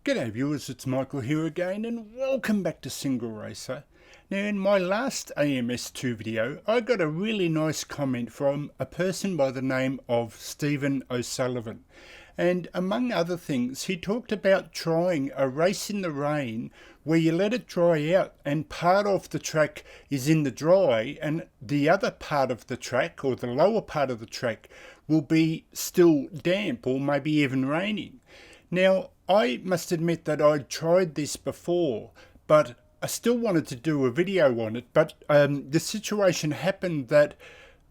G'day viewers, it's Michael here again and welcome back to Single Racer. Now in my last AMS2 video I got a really nice comment from a person by the name of Stephen O'Sullivan, and among other things he talked about trying a race in the rain where you let it dry out and part of the track is in the dry and the other part of the track, or the lower part of the track, will be still damp or maybe even raining. Now, I must admit that I'd tried this before, but I still wanted to do a video on it. But the situation happened that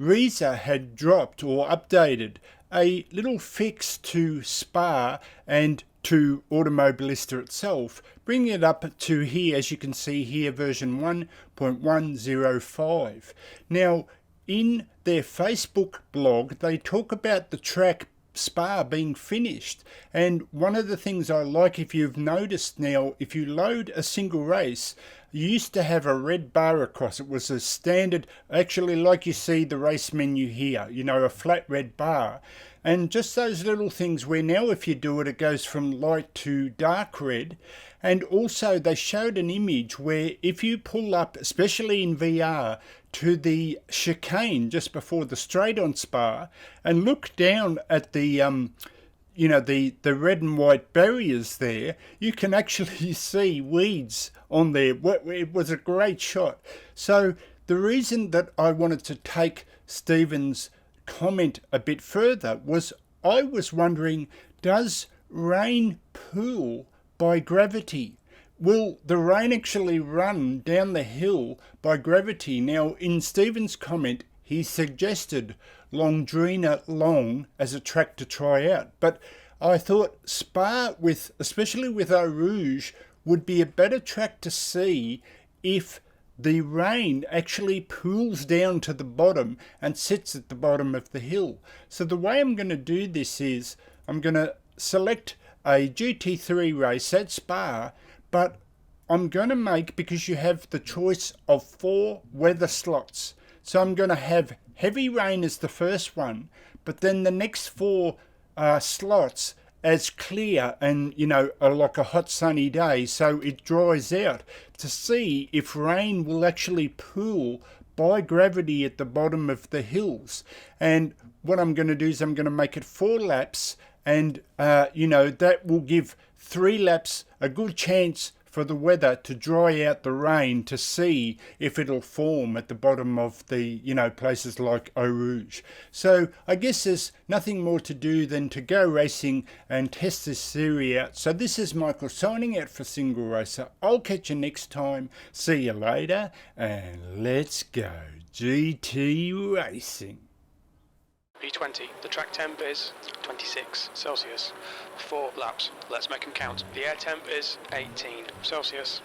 REIZA had dropped or updated a little fix to Spa and to Automobilista itself, bringing it up to here, as you can see here, version 1.105. Now, in their Facebook blog, they talk about the track Spa being finished, and one of the things I like, if you've noticed now, if you load a single race, you used to have a red bar across. It was a standard, actually like you see the race menu here, you know, a flat red bar, and just those little things where now if you do it, it goes from light to dark red. And also they showed an image where if you pull up, especially in VR, to the chicane just before the straight on Spa and look down at the you know, the red and white barriers there, you can actually see weeds on there. It was a great shot. So the reason that I wanted to take Stephen's comment a bit further was I was wondering, does rain pool by gravity? Will the rain actually run down the hill by gravity? Now, in Stephen's comment, he suggested Longdrina Long as a track to try out. But I thought Spa, especially with Eau Rouge, would be a better track to see if the rain actually pools down to the bottom and sits at the bottom of the hill. So the way I'm going to do this is I'm going to select a GT3 race at Spa, but I'm going to make, because you have the choice of 4 weather slots, so I'm going to have heavy rain as the first one, but then the next 4 slots as clear and, you know, like a hot sunny day, so it dries out, to see if rain will actually pool by gravity at the bottom of the hills. And what I'm going to do is I'm going to make it 4 laps, and you know, that will give 3 laps a good chance for the weather to dry out the rain, to see if it'll form at the bottom of the, you know, places like Eau Rouge. So I guess there's nothing more to do than to go racing and test this theory out. So this is Michael signing out for Single Racer. I'll catch you next time. See you later, and let's go GT racing. P20, the track temp is 26 Celsius, 4 laps, let's make them count. The air temp is 18 Celsius.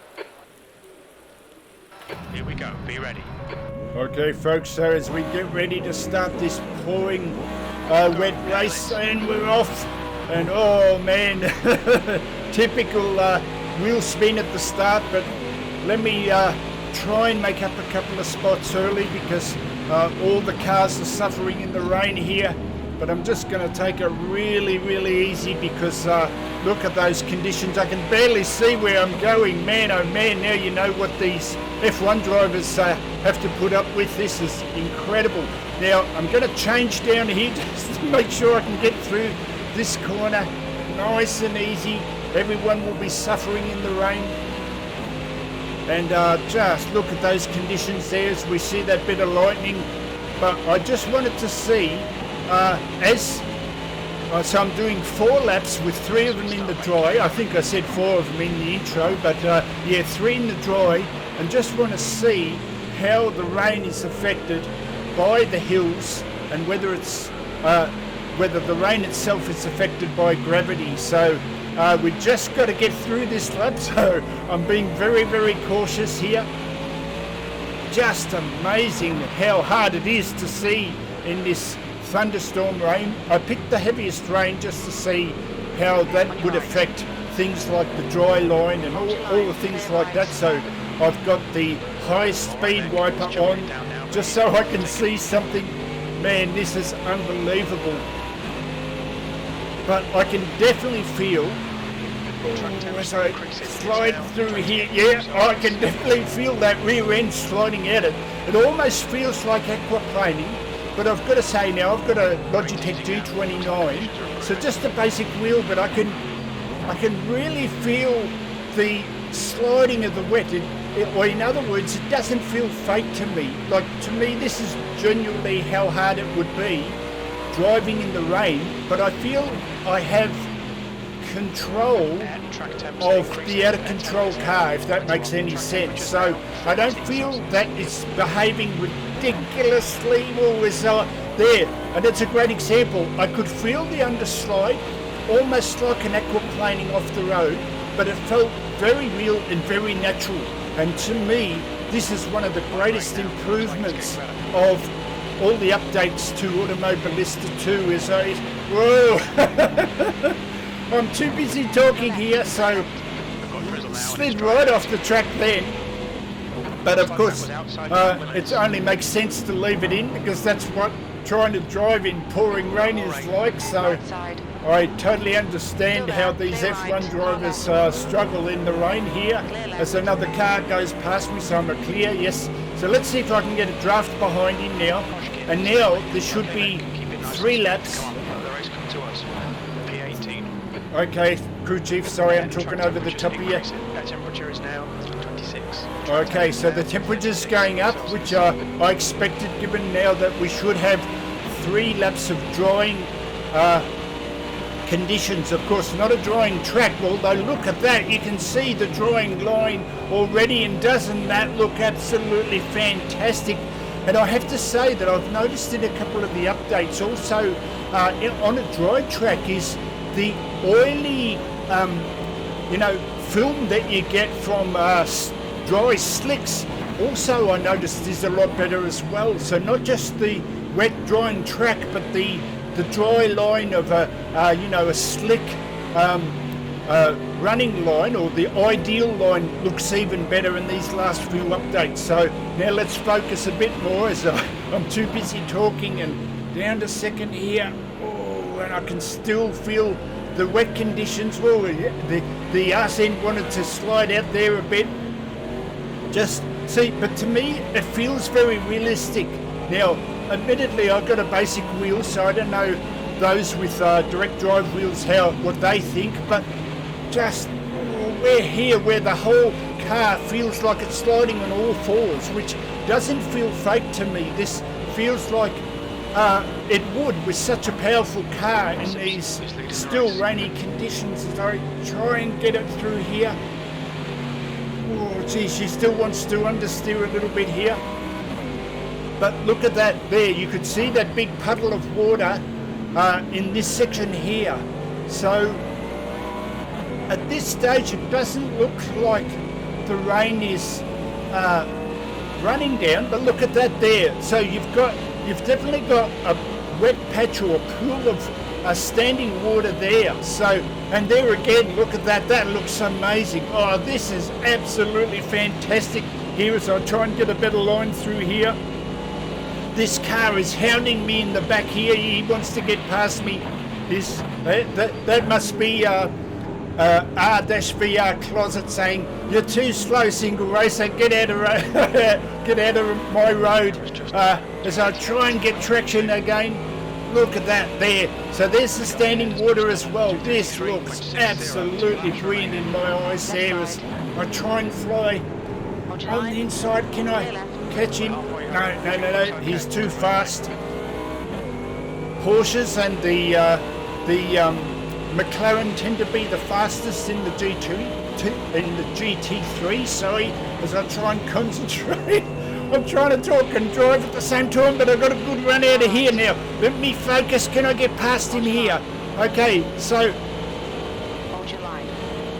Here we go, be ready. Okay folks, so as we get ready to start this pouring wet race, and we're off, and oh man, typical wheel spin at the start, but let me try and make up a couple of spots early because all the cars are suffering in the rain here. But I'm just going to take it really easy because look at those conditions. I can barely see where I'm going. Man, oh man, now you know what these F1 drivers have to put up with. This is incredible. Now I'm going to change down here just to make sure I can get through this corner nice and easy. Everyone will be suffering in the rain. And just look at those conditions there as we see that bit of lightning. But I just wanted to see, so I'm doing 4 laps with 3 of them in the dry. I think I said 4 of them in the intro, but yeah, 3 in the dry. And just want to see how the rain is affected by the hills, and whether it's whether the rain itself is affected by gravity. So we just got to get through this lap, so I'm being very cautious here. Just amazing how hard it is to see in this thunderstorm rain. I picked the heaviest rain just to see how that would affect things like the dry line and all the things like that. So I've got the high speed wiper on just so I can see something. Man, this is unbelievable. But I can definitely feel As I slide through here, yeah, I can definitely feel that rear end sliding out. It almost feels like aquaplaning, but I've got to say now, I've got a Logitech G29, so just a basic wheel, but I can really feel the sliding of the wet. Or in other words, it doesn't feel fake to me. Like, to me, this is genuinely how hard it would be driving in the rain, but I feel I have control of the out of control car, if that makes any sense. So I don't feel that it's behaving ridiculously well as there. And it's a great example. I could feel the underslide, almost like an aquaplaning off the road, but it felt very real and very natural. And to me, this is one of the greatest improvements of all the updates to Automobilista 2 is whoa! I'm too busy talking here, so slid right off the track then. But of course, it only makes sense to leave it in because that's what trying to drive in pouring rain is like. So I totally understand how these F1 drivers struggle in the rain here as another car goes past me, so I'm a clear, yes. So let's see if I can get a draft behind him now. And now there should be 3 laps. Okay, crew chief, sorry, I'm talking over the top of you. Temperature is now 26. Okay, so the temperature's going up, which I expected, given now that we should have 3 laps of drying conditions. Of course, not a drying track, although look at that, you can see the drying line already, and doesn't that look absolutely fantastic? And I have to say that I've noticed in a couple of the updates also on a dry track is the oily, film that you get from dry slicks. Also, I noticed is a lot better as well. So not just the wet drying track, but the dry line of a slick running line, or the ideal line, looks even better in these last few updates. So now let's focus a bit more as I'm too busy talking. And down to second here. And I can still feel the wet conditions. Well, the arse end wanted to slide out there a bit. Just see, but to me, it feels very realistic. Now, admittedly, I've got a basic wheel, so I don't know those with direct drive wheels what they think. But just we're here where the whole car feels like it's sliding on all fours, which doesn't feel fake to me. This feels like it would with such a powerful car in these still rainy conditions. As I try and get it through here. Oh gee, she still wants to understeer a little bit here. But look at that there, you could see that big puddle of water in this section here. So at this stage it doesn't look like the rain is running down, but look at that there. So you've definitely got a wet patch or a pool of standing water there. So, and there again, look at that. That looks amazing. Oh, this is absolutely fantastic. Here as I try and get a better line through here. This car is hounding me in the back here. He wants to get past me. That must be R-VR closet saying, "You're too slow, single racer. Get out of my road." As I try and get traction again. Look at that there. So there's the standing water as well. This looks absolutely brilliant in my eyes there as I try and fly on the inside. Can I catch him? No. He's too fast. Porsches and the McLaren tend to be the fastest in the GT3. Sorry, as I try and concentrate. I'm trying to talk and drive at the same time, but I've got a good run out of here now. Let me focus. Can I get past him here? Okay, so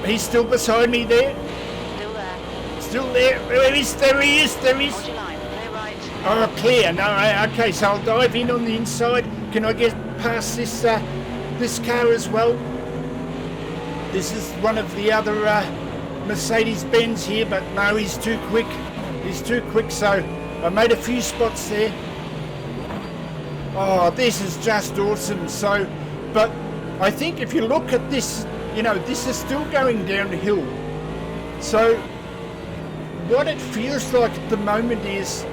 he's still beside me there. Still there. There he is. Oh, clear. No, okay, so I'll dive in on the inside. Can I get past this car as well? This is one of the other Mercedes-Benz here, but no, he's too quick. He's too quick, so I made a few spots there. Oh, this is just awesome. So, but I think if you look at this you know, this is still going downhill. So what it feels like at the moment is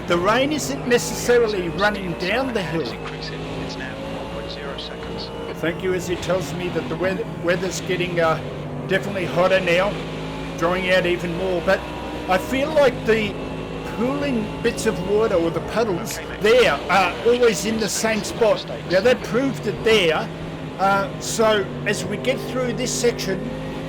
the rain isn't necessarily running down the hill. It's now 1.0 seconds. Thank you, as it tells me that the weather's getting definitely hotter now, drying out even more. But I feel like the pooling bits of water, or the puddles, there are always in the same spot. Now they proved it there. So as we get through this section,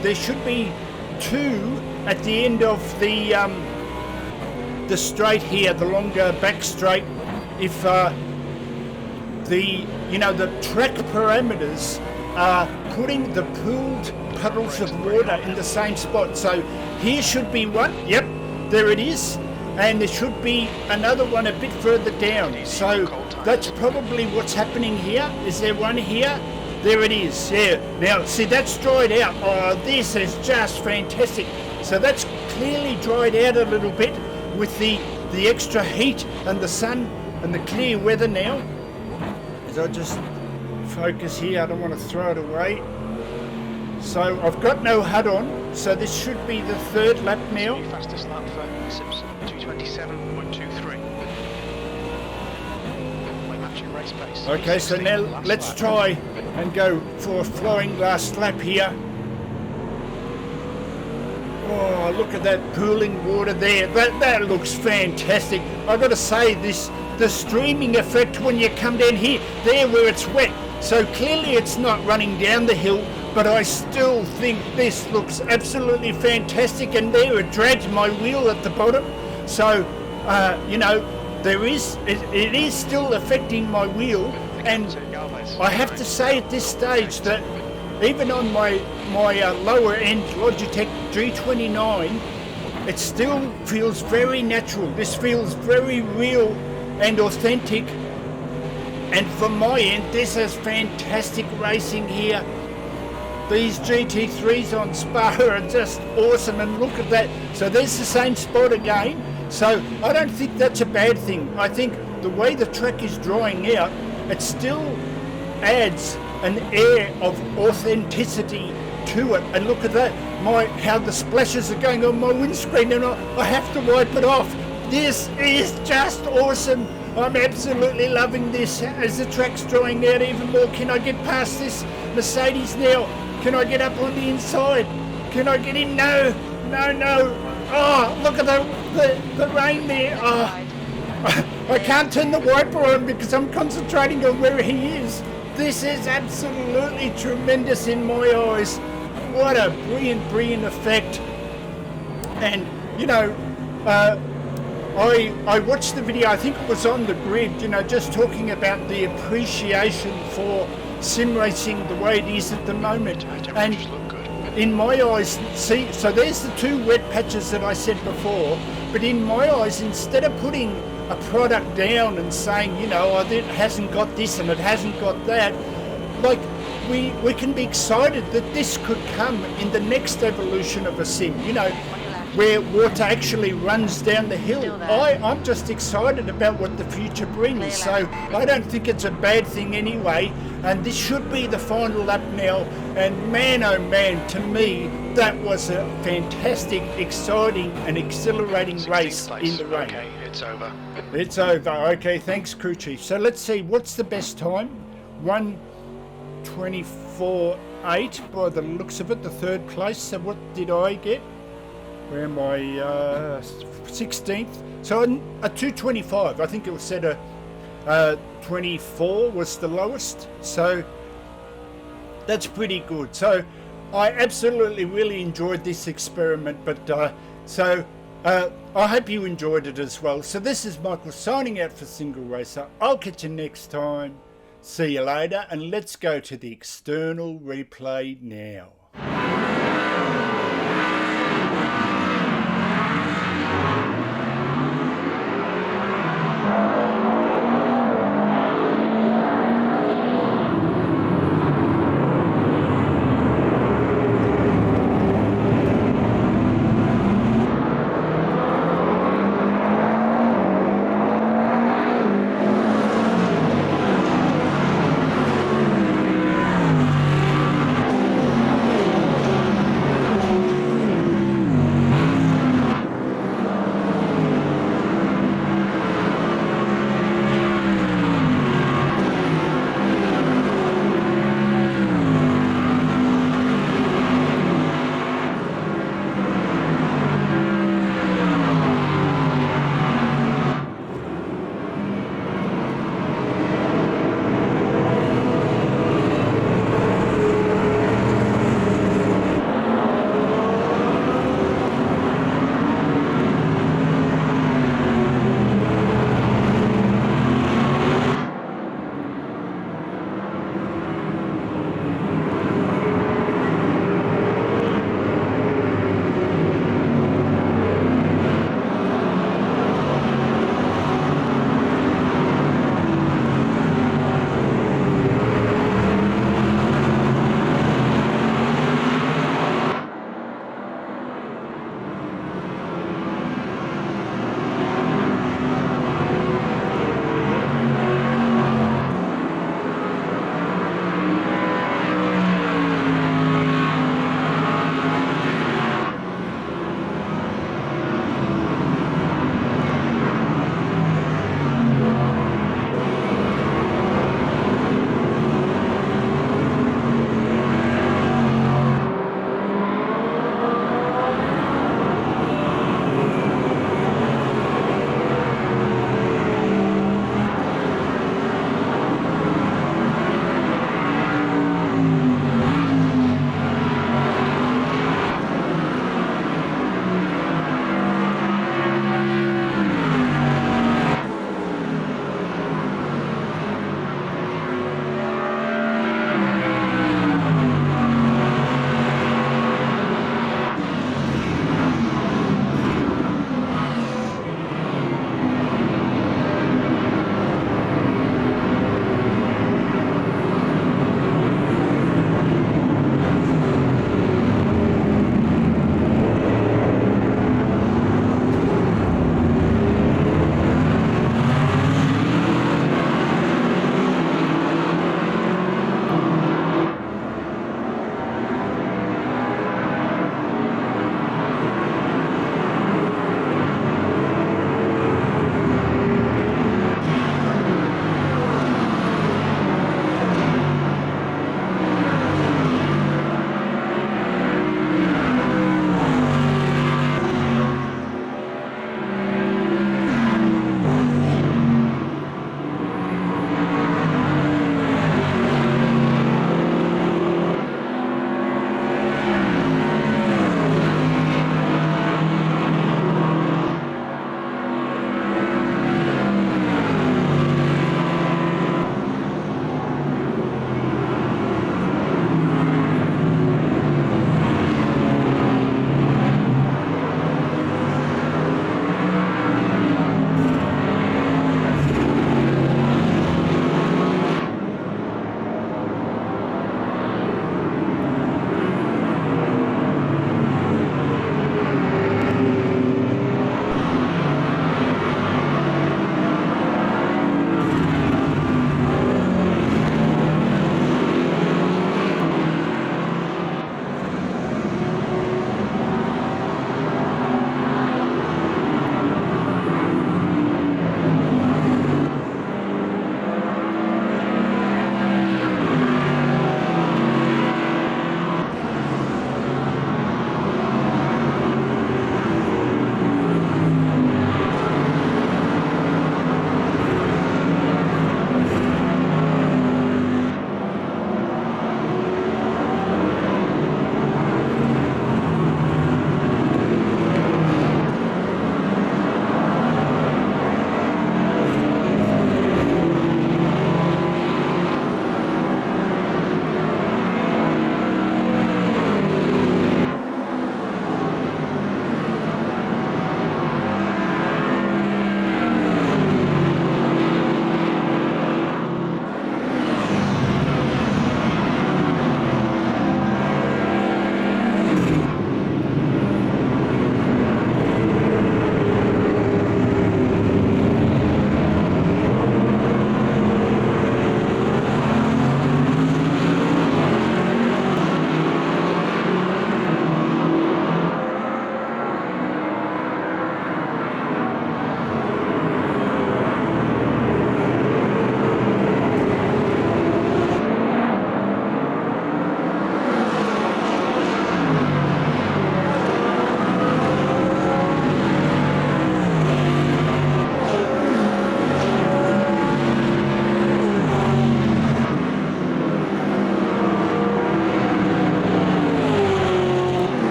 there should be 2 at the end of the straight here, the longer back straight. If the track parameters are putting the pooled puddles of water in the same spot. So here should be one. Yep, there it is. And there should be another one a bit further down. So that's probably what's happening here. Is there one here? There it is. Yeah. Now, see, that's dried out. Oh, this is just fantastic. So that's clearly dried out a little bit with the extra heat and the sun and the clear weather now. As I just focus here, I don't want to throw it away. So I've got no HUD on, so this should be the 3rd lap now. Fastest lap for Simpson, 2:27.23. We're matching race pace. Okay, so now let's try and go for a flying last lap here. Oh, look at that pooling water there. That looks fantastic. I've got to say, the streaming effect when you come down here, there where it's wet. So clearly it's not running down the hill, but I still think this looks absolutely fantastic. And there it drags my wheel at the bottom. So, you know, it is still affecting my wheel. And I have to say at this stage that even on my lower end Logitech G29, it still feels very natural. This feels very real and authentic. And from my end, this is fantastic racing here. These GT3s on Spa are just awesome, and look at that. So there's the same spot again. So I don't think that's a bad thing. I think the way the track is drawing out, it still adds an air of authenticity to it. And look at that, how the splashes are going on my windscreen, and I have to wipe it off. This is just awesome. I'm absolutely loving this as the track's drawing out even more. Can I get past this Mercedes now? Can I get up on the inside? Can I get in? No. Oh, look at the rain there. Oh, I can't turn the wiper on because I'm concentrating on where he is. This is absolutely tremendous in my eyes. What a brilliant effect. And, you know, I watched the video, I think it was on the grid, you know, just talking about the appreciation for sim racing the way it is at the moment. And in my eyes, see, so there's the 2 wet patches that I said before, but in my eyes, instead of putting a product down and saying, you know, oh, it hasn't got this and it hasn't got that, like, we can be excited that this could come in the next evolution of a sim, you know, where water actually runs down the hill. I'm just excited about what the future brings, so I don't think it's a bad thing anyway. And this should be the final lap now, and man oh man, to me that was a fantastic, exciting and exhilarating race in the rain. Okay, it's over. It's over. Okay, thanks, crew chief. So let's see, what's the best time? 1:24.8 by the looks of it, the 3rd place. So what did I get? Where am I? 16th. So a 2:25. I think it was set a 24 was the lowest. So that's pretty good. So I absolutely really enjoyed this experiment. But I hope you enjoyed it as well. So this is Michael signing out for Single Racer. I'll catch you next time. See you later, and let's go to the external replay now.